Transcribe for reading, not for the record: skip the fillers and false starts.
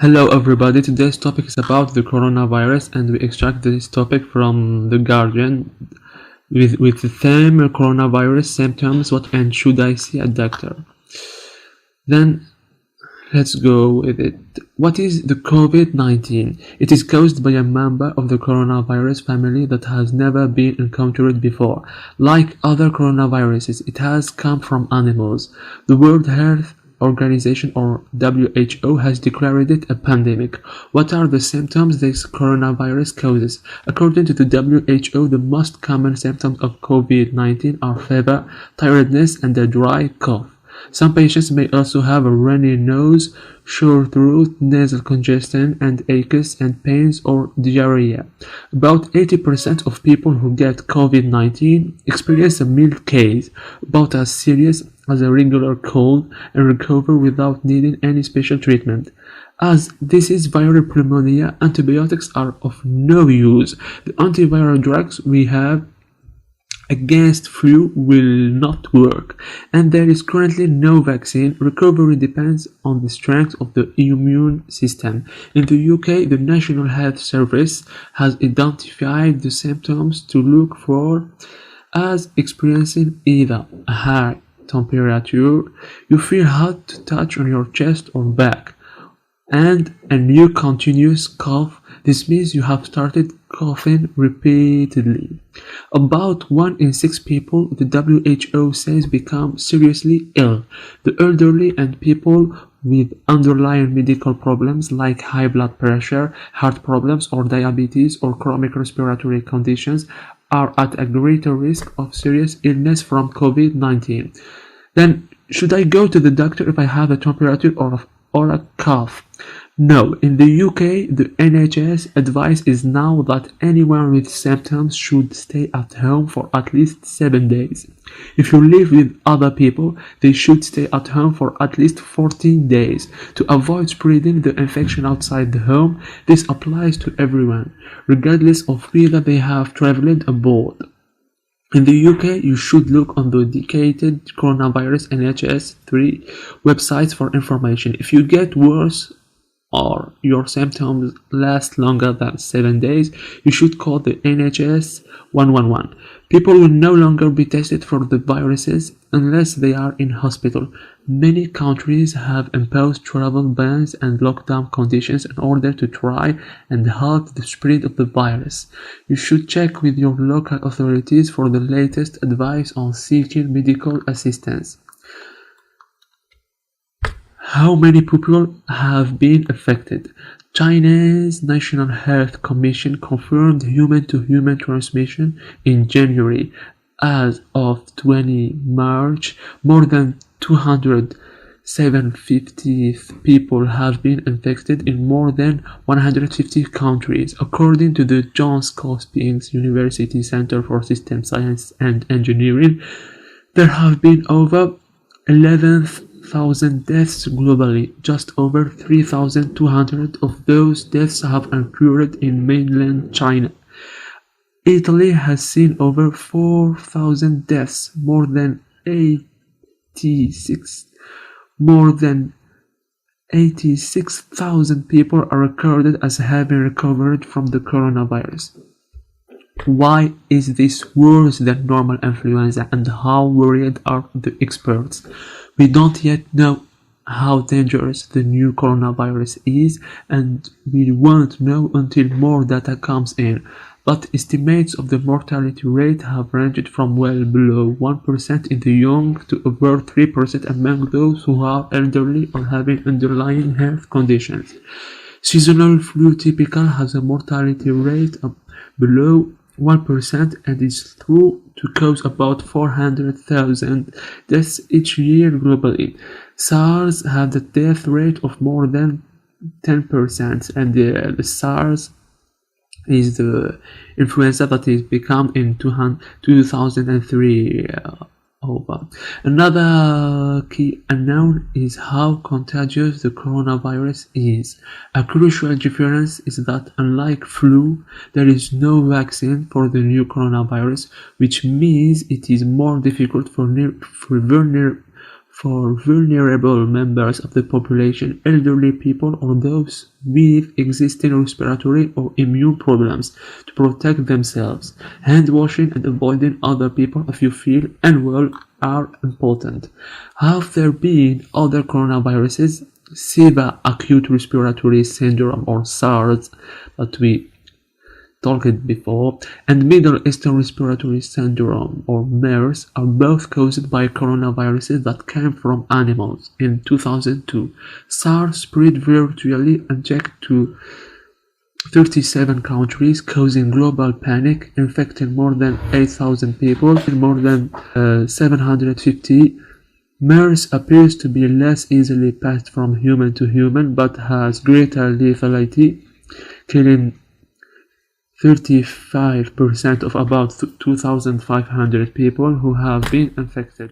Hello everybody, today's topic is about the coronavirus and we extract this topic from The Guardian with the theme coronavirus symptoms, what and should I see a doctor? Then let's go with it. What is the COVID-19? It is caused by a member of the coronavirus family that has never been encountered before. Like other coronaviruses, it has come from animals. The World Health Organization or WHO has declared it a pandemic. What are the symptoms this coronavirus causes? According to the WHO, the most common symptoms of COVID-19 are fever, tiredness, and a dry cough. Some patients may also have a runny nose, sore throat, nasal congestion, and aches and pains or diarrhea. About 80% of people who get COVID-19 experience a mild case, about as serious as a regular cold, and recover without needing any special treatment. As this is viral pneumonia, antibiotics are of no use. The antiviral drugs we have against flu will not work, and there is currently no vaccine. Recovery depends on the strength of the immune system. In the UK, the National Health Service has identified the symptoms to look for as experiencing either a high temperature, you feel hot to touch on your chest or back, and a new continuous cough. This means you have started coughing repeatedly. About 1 in 6 people, the WHO says, become seriously ill. The elderly and people with underlying medical problems like high blood pressure, heart problems, or diabetes or chronic respiratory conditions are at a greater risk of serious illness from COVID-19. Then, should I go to the doctor if I have a temperature or a cough? No. In the UK, the NHS advice is now that anyone with symptoms should stay at home for at least 7 days. If you live with other people, they should stay at home for at least 14 days to avoid spreading the infection outside the home. This applies to everyone, regardless of whether they have traveled abroad. In the UK, you should look on the dedicated coronavirus NHS 3 websites for information. If you get worse or your symptoms last longer than 7 days, you should call the NHS 111. People will no longer be tested for the viruses unless they are in hospital. Many countries have imposed travel bans and lockdown conditions in order to try and halt the spread of the virus. You should check with your local authorities for the latest advice on seeking medical assistance. How many people have been affected? China's National Health Commission confirmed human-to-human transmission in January. As of 20 March, more than 207,750 people have been infected in more than 150 countries, according to the Johns Hopkins University Center for System Science and Engineering. There have been over 11,000 deaths globally. Just over 3,200 of those deaths have occurred in mainland China. Italy has seen over 4,000 deaths. More than 86,000 people are recorded as having recovered from the coronavirus. Why is this worse than normal influenza, and how worried are the experts? We don't yet know how dangerous the new coronavirus is, and we won't know until more data comes in. But estimates of the mortality rate have ranged from well below 1% in the young to over 3% among those who are elderly or having underlying health conditions. Seasonal flu typically has a mortality rate of below 1% and is thought to cause about 400,000 deaths each year globally. SARS had a death rate of more than 10%, and the SARS is the influenza that is become in 2003 over. Another key unknown is how contagious the coronavirus is. A crucial difference is that unlike flu, there is no vaccine for the new coronavirus, which means it is more difficult for for vulnerable members of the population, elderly people, or those with existing respiratory or immune problems to protect themselves. Hand washing and avoiding other people if you feel unwell are important. Have there been other coronaviruses? SIBA, acute respiratory syndrome, or SARS, that we talked before, and Middle Eastern Respiratory Syndrome, or MERS, are both caused by coronaviruses that came from animals. In 2002, SARS spread virtually unchecked to 37 countries, causing global panic, infecting more than 8,000 people in more than 750. MERS appears to be less easily passed from human to human, but has greater lethality, killing 35% of about 2,500 people who have been infected.